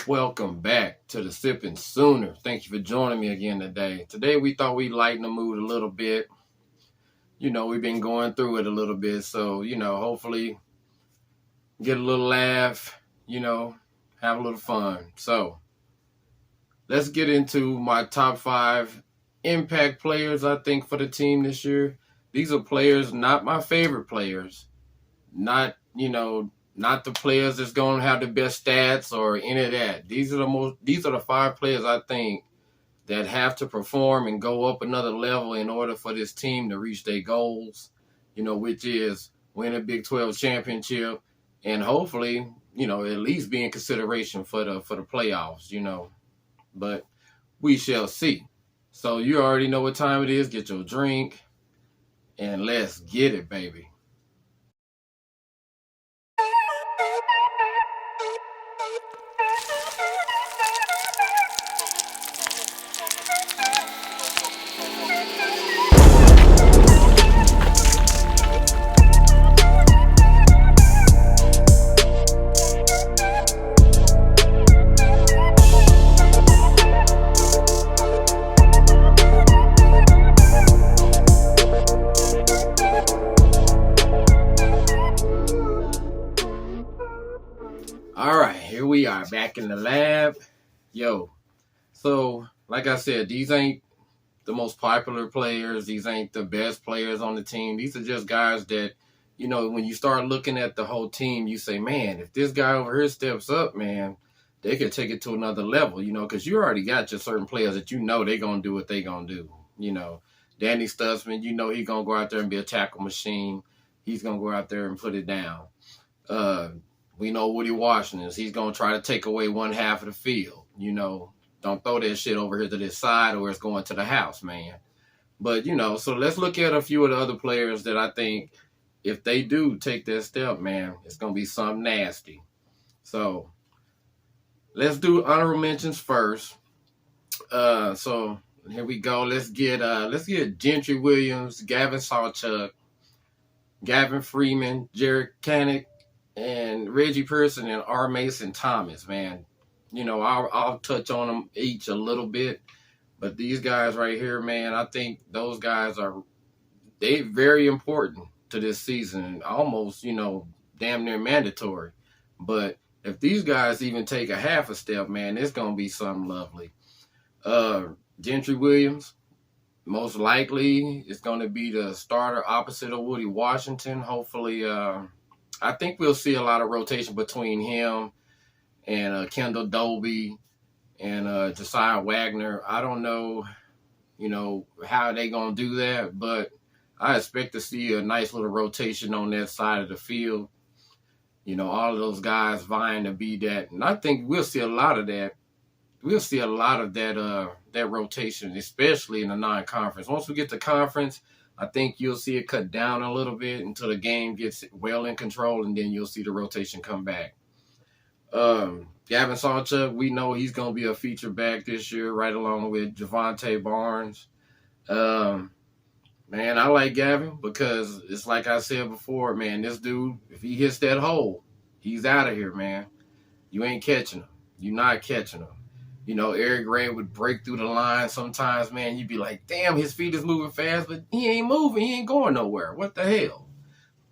Welcome back to the Sipping Sooner. Thank you for joining me again today. Today we thought we'd lighten the mood a little bit. We've been going through it a little bit, so, hopefully get a little laugh, have a little fun. So, let's get into my top 5 impact players, I think, for the team this year. These are players, not my favorite players, not the players that's going to have the best stats or any of that. These are the 5 players I think that have to perform and go up another level in order for this team to reach their goals, which is win a Big 12 championship and hopefully, at least be in consideration for the playoffs, But we shall see. So you already know what time it is. Get your drink and let's get it, baby. All right, here we are back in the lab. So like I said, these ain't the most popular players. These ain't the best players on the team. These are just guys that, when you start looking at the whole team, you say, man, if this guy over here steps up, man, they could take it to another level, because you already got your certain players that they're going to do what they're going to do. Danny Stutzman, he's going to go out there and be a tackle machine. He's going to go out there and put it down. We know Woody Washington. He's going to try to take away one half of the field. Don't throw that shit over here to this side or it's going to the house, man. But, so let's look at a few of the other players that I think if they do take that step, man, it's going to be something nasty. So let's do honorable mentions first. So here we go. Let's get Gentry Williams, Gavin Sawchuk, Gavin Freeman, Jared Kanak, and Reggie Pearson and R. Mason Thomas, man. I'll touch on them each a little bit. But these guys right here, man, I think those guys they very important to this season. Almost, damn near mandatory. But if these guys even take a half a step, man, it's going to be something lovely. Gentry Williams, most likely, is going to be the starter opposite of Woody Washington. Hopefully, I think we'll see a lot of rotation between him and Kendall Dobie and Josiah Wagner. I don't know, how they going to do that, but I expect to see a nice little rotation on that side of the field. All of those guys vying to be that. And I think we'll see a lot of that. We'll see a lot of that rotation, especially in the non-conference. Once we get to conference, I think you'll see it cut down a little bit until the game gets well in control, and then you'll see the rotation come back. Gavin Sawchuk, we know he's going to be a feature back this year, right along with Javante Barnes. Man, I like Gavin because it's like I said before, man, this dude, if he hits that hole, he's out of here, man. You ain't catching him. You're not catching him. Eric Gray would break through the line sometimes, man. You'd be like, damn, his feet is moving fast, but he ain't moving. He ain't going nowhere. What the hell?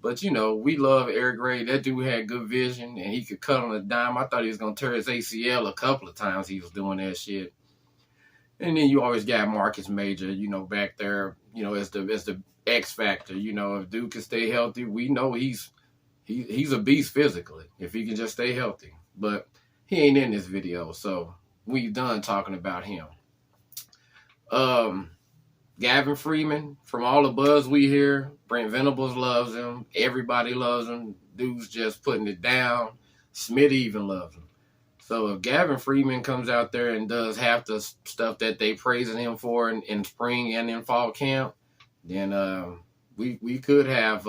But, we love Eric Gray. That dude had good vision, and he could cut on a dime. I thought he was going to tear his ACL a couple of times he was doing that shit. And then you always got Marcus Major, back there, as the X factor. If dude can stay healthy, we know he's a beast physically if he can just stay healthy. But he ain't in this video, so we've done talking about him. Gavin Freeman, from all the buzz we hear, Brent Venables loves him. Everybody loves him. Dude's just putting it down. Smith even loves him. So if Gavin Freeman comes out there and does half the stuff that they praising him for in spring and in fall camp, then we could have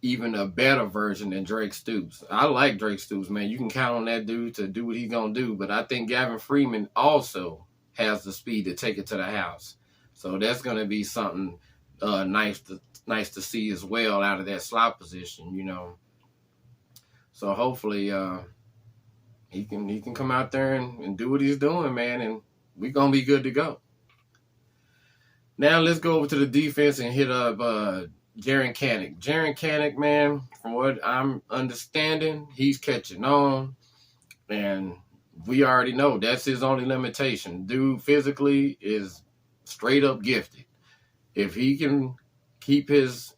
even a better version than Drake Stoops. I like Drake Stoops, man. You can count on that dude to do what he's going to do. But I think Gavin Freeman also has the speed to take it to the house. So that's going to be something nice to see as well out of that slot position, So hopefully he can come out there and do what he's doing, man, and we're gonna be good to go. Now let's go over to the defense and hit up Jaren Kanak. Jaren Kanak, man, from what I'm understanding, he's catching on, and we already know that's his only limitation. Dude physically is straight up gifted. If he can keep his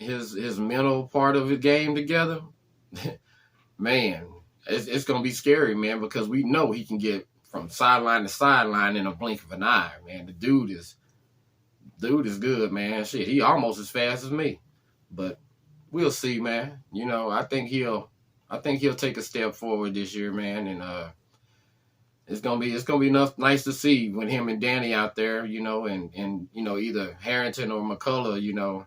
mental part of his game together, man, it's gonna be scary, man, because we know he can get from sideline to sideline in a blink of an eye, man. The dude is good, man. Shit, he almost as fast as me. But we'll see, man. You know, I think he'll take a step forward this year, man, and it's gonna be nice to see when him and Danny out there, you know, and you know, either Harrington or McCullough, you know,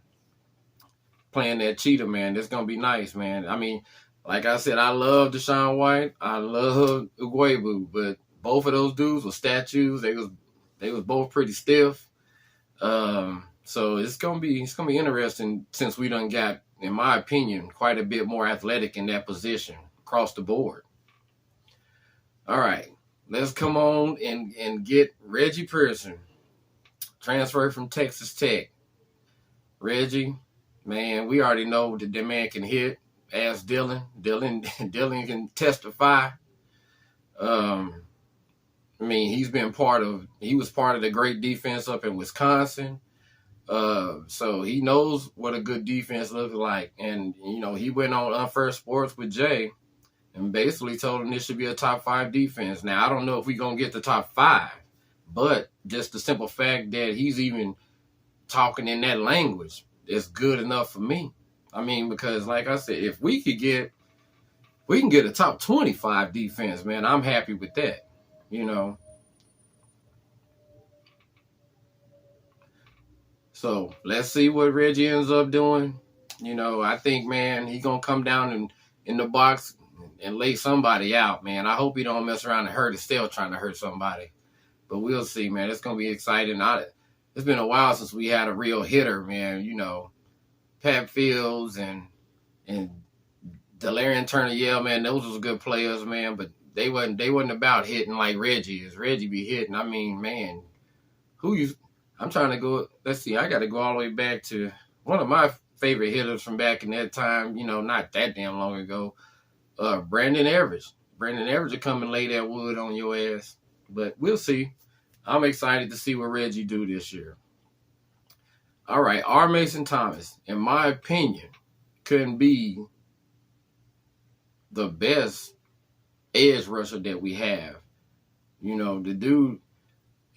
playing that cheetah, man. That's gonna be nice, man. I mean, like I said, I love Deshaun White, I love Ugwoegbu, but both of those dudes were statues. They was both pretty stiff. So it's gonna be interesting since we done got, in my opinion, quite a bit more athletic in that position across the board. All right. Let's come on and get Reggie Pearson, transferred from Texas Tech. Reggie, man, we already know that man can hit. Ask Dylan. Dylan can testify. I mean, he was part of the great defense up in Wisconsin. So he knows what a good defense looks like. And, you know, he went on Unfair Sports with Jay and basically told him this should be a top 5 defense. Now, I don't know if we're going to get the top 5, but just the simple fact that he's even talking in that language is good enough for me. I mean, because like I said, if we can get a top 25 defense, man, I'm happy with that, you know. So let's see what Reggie ends up doing. You know, I think, man, he's going to come down in the box and lay somebody out, man. I hope he don't mess around and hurt his still trying to hurt somebody. But we'll see, man. It's going to be exciting. It's been a while since we had a real hitter, man. You know, Pat Fields and Delarian Turner, yeah, man, those was good players, man. But they wasn't about hitting like Reggie is. Reggie be hitting. I mean, man, I'm trying to go. Let's see. I got to go all the way back to one of my favorite hitters from back in that time. You know, not that damn long ago. Brandon Everidge. Brandon Everidge will come and lay that wood on your ass. But we'll see. I'm excited to see what Reggie do this year. All right, R. Mason Thomas, in my opinion, couldn't be the best edge rusher that we have. You know, the dude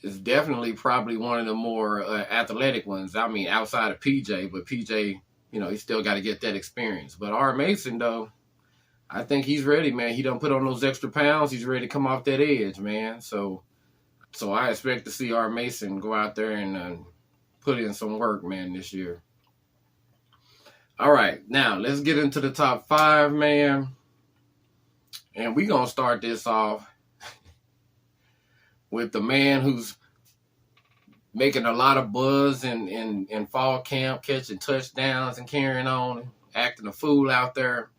is definitely probably one of the more athletic ones. I mean, outside of PJ, but PJ, you know, he still got to get that experience. But R. Mason, though, I think he's ready, man. He done put on those extra pounds. He's ready to come off that edge, man. So I expect to see R. Mason go out there and put in some work, man, this year. All right, now let's get into the top 5, man. And we're going to start this off with the man who's making a lot of buzz in fall camp, catching touchdowns and carrying on, acting a fool out there.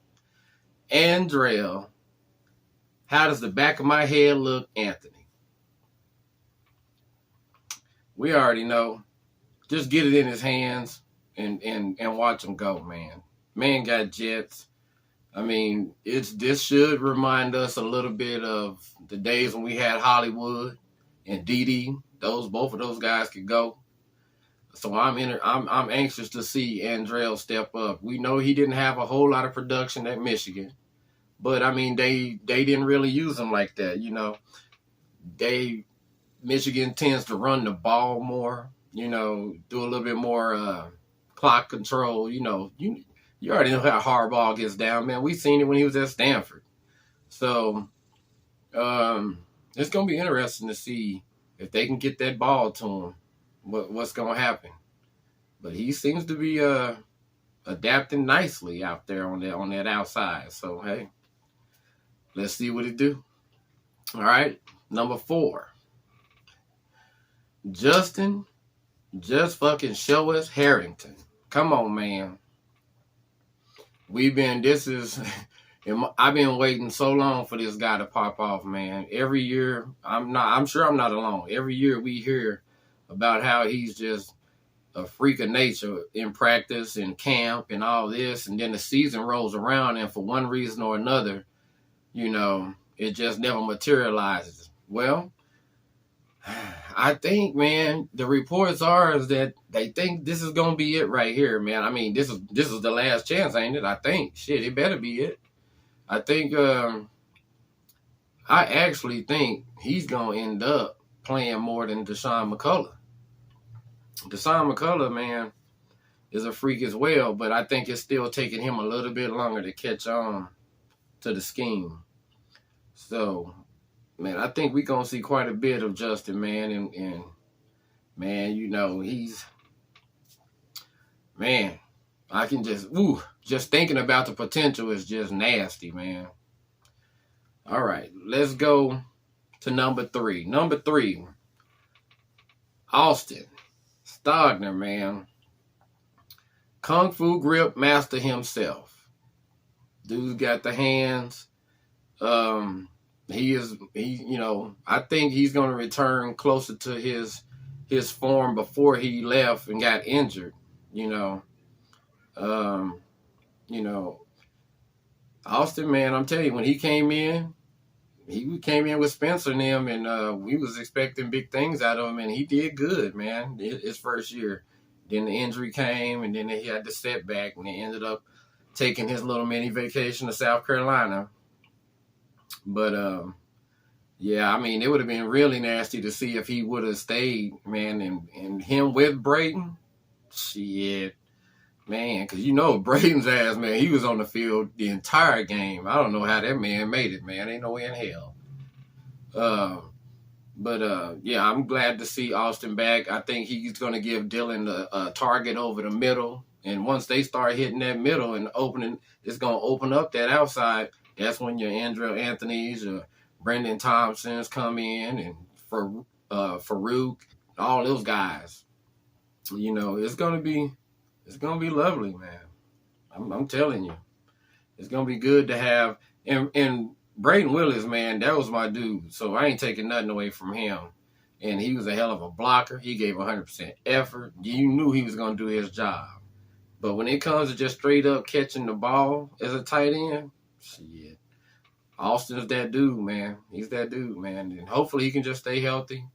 Andrel, how does the back of my head look, Anthony? We already know. Just get it in his hands and watch him go, man. Man got jets. I mean, this should remind us a little bit of the days when we had Hollywood and Dede. Both of those guys could go. So I'm anxious to see Andrel step up. We know he didn't have a whole lot of production at Michigan, but I mean they didn't really use him like that. You know, Michigan tends to run the ball more. You know, do a little bit more clock control. You know, you already know how Harbaugh gets down, man. We've seen it when he was at Stanford. So it's gonna be interesting to see if they can get that ball to him. What's gonna happen? But he seems to be adapting nicely out there on that outside. So hey, let's see what it do. All right, number 4, Justin. Just fucking show us Harrington. Come on, man. And I've been waiting so long for this guy to pop off, man. Every year, I'm sure I'm not alone. Every year we hear about how he's just a freak of nature in practice and camp and all this. And then the season rolls around, and for one reason or another, it just never materializes. Well, I think, man, the reports are is that they think this is gonna be it right here, man. I mean, this is the last chance, ain't it? I think. Shit, it better be it. I think. I actually think he's gonna end up playing more than Deshaun McCullough. Deshaun McCullough, man, is a freak as well, but I think it's still taking him a little bit longer to catch on to the scheme. So, man, I think we're going to see quite a bit of Justin, man. And man, I can just thinking about the potential is just nasty, man. All right, let's go to number 3. Number 3, Austin Stogner, man. Kung Fu grip master himself. Dude's got the hands. I think he's going to return closer to his form before he left and got injured. Austin, man, I'm telling you, when he came in with Spencer and him, and we was expecting big things out of him, and he did good, man, his first year. Then the injury came, and then he had the setback, and he ended up taking his little mini vacation to South Carolina. But, yeah, I mean, it would have been really nasty to see if he would have stayed, man, and him with Braden. Shit, man, because Braden's ass, man, he was on the field the entire game. I don't know how that man made it, man. Ain't no way in hell. Yeah, I'm glad to see Austin back. I think he's going to give Dylan a target over the middle. And once they start hitting that middle and opening, it's going to open up that outside. That's when your Andrel Anthony's or Brendan Thompsons come in, and Farouk, all those guys. It's going to be lovely, man. I'm telling you. It's going to be good to have. And Braden Willis, man, that was my dude. So I ain't taking nothing away from him. And he was a hell of a blocker. He gave 100% effort. You knew he was going to do his job. But when it comes to just straight up catching the ball as a tight end, shit. Austin's that dude, man. He's that dude, man. And hopefully he can just stay healthy.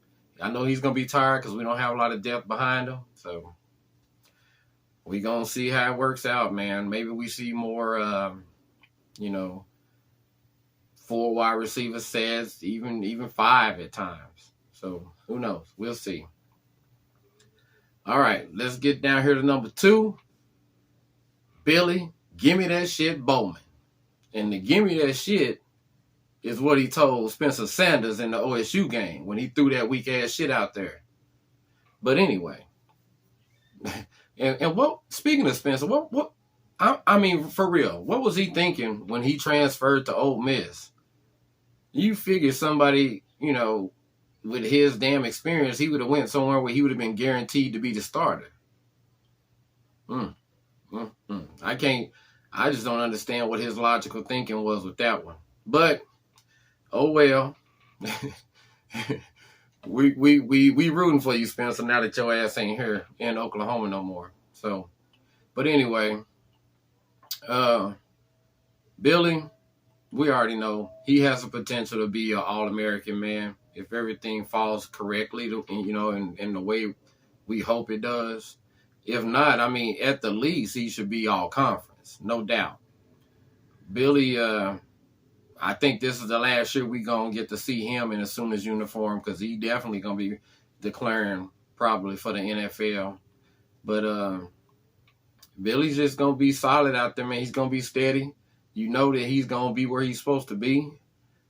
I know he's going to be tired because we don't have a lot of depth behind him. So we're going to see how it works out, man. Maybe we see more, 4 wide receiver sets, even 5 at times. So who knows? We'll see. All right, let's get down here to number 2. Billy, give me that shit, Bowman. And the give me that shit is what he told Spencer Sanders in the OSU game when he threw that weak ass shit out there. But anyway, and what? Speaking of Spencer, what? I mean, for real, what was he thinking when he transferred to Ole Miss? You figure somebody, with his damn experience, he would have went somewhere where he would have been guaranteed to be the starter. I just don't understand what his logical thinking was with that one. But, oh well. we rooting for you, Spencer, now that your ass ain't here in Oklahoma no more. So, but anyway, Billy, we already know he has the potential to be an All-American, man, if everything falls correctly, in the way we hope it does. If not, I mean, at the least, he should be all-conference, no doubt. Billy, I think this is the last year we're going to get to see him in a Sooners uniform because he definitely going to be declaring probably for the NFL. But Billy's just going to be solid out there, man. He's going to be steady. You know that he's going to be where he's supposed to be.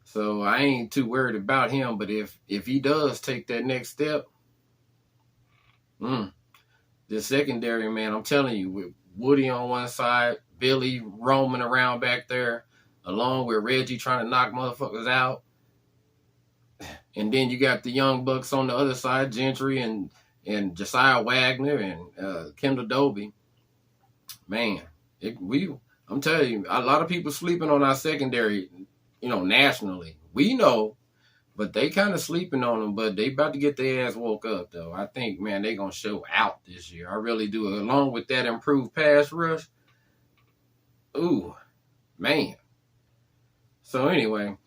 So I ain't too worried about him. But if he does take that next step, the secondary, man, I'm telling you, with Woody on one side, Billy roaming around back there, along with Reggie trying to knock motherfuckers out. And then you got the young bucks on the other side, Gentry and Josiah Wagner and Kendall Dobie. Man, I'm telling you, a lot of people sleeping on our secondary, nationally. We know, but they kind of sleeping on them. But they about to get their ass woke up, though. I think, man, they going to show out this year. I really do. Along with that improved pass rush. Ooh, man. So anyway,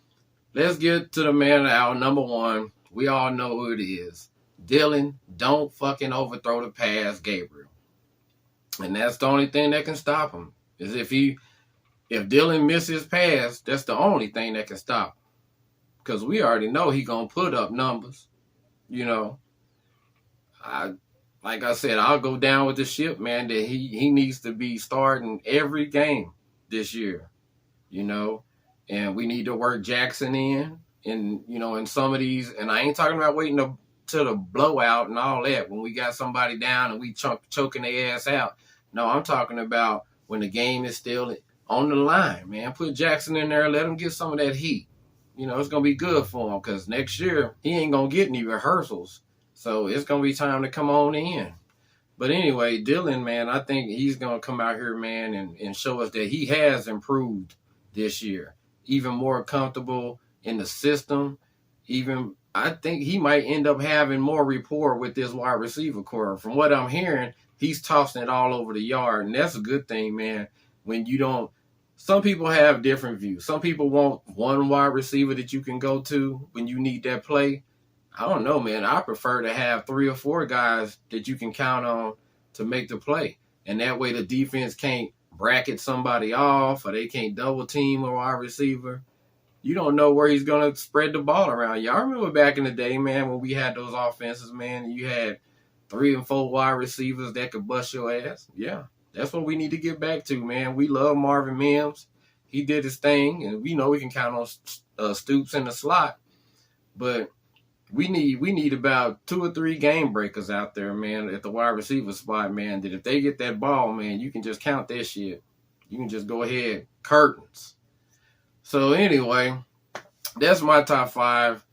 let's get to the man of the hour, number one. We all know who it is. Dillon, don't fucking overthrow the pass, Gabriel. And that's the only thing that can stop him. Is if Dillon misses pass, that's the only thing that can stop him. Because we already know he gonna put up numbers. Like I said, I'll go down with the ship, man, that he needs to be starting every game this year. And we need to work Jackson in some of these, and I ain't talking about waiting to the blowout and all that when we got somebody down and we choking their ass out. No, I'm talking about when the game is still on the line, man. Put Jackson in there, let him get some of that heat. It's going to be good for him because next year he ain't going to get any rehearsals. So it's going to be time to come on in. But anyway, Dillon, man, I think he's going to come out here, man, and show us that he has improved this year. Even more comfortable in the system. I think he might end up having more rapport with this wide receiver core. From what I'm hearing, he's tossing it all over the yard, and that's a good thing, man. When you don't, some people have different views. Some people want one wide receiver that you can go to when you need that play. I don't know, man. I prefer to have 3 or 4 guys that you can count on to make the play, and that way the defense can't bracket somebody off or they can't double team a wide receiver. You don't know where he's going to spread the ball around. Y'all remember back in the day, man, when we had those offenses, man, and you had 3 and 4 wide receivers that could bust your ass? Yeah, that's what we need to get back to, man. We love Marvin Mims. He did his thing, and we know we can count on Stoops in the slot. But we need about 2 or 3 game breakers out there, man, at the wide receiver spot, man, that if they get that ball, man, you can just count that shit. You can just go ahead, curtains. So anyway, that's my top 5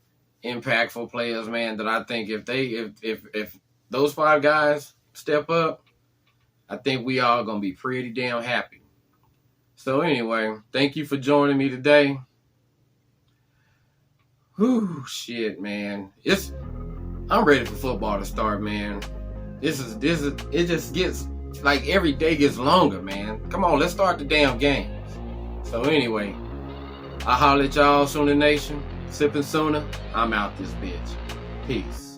impactful players, man, that I think if those 5 guys step up, I think we all going to be pretty damn happy. So anyway, thank you for joining me today. Whew, shit, man. I'm ready for football to start, man. It just gets, like, every day gets longer, man. Come on, let's start the damn games. So anyway, I'll holler at y'all, Sooner Nation. Sipping Sooner. I'm out this bitch. Peace.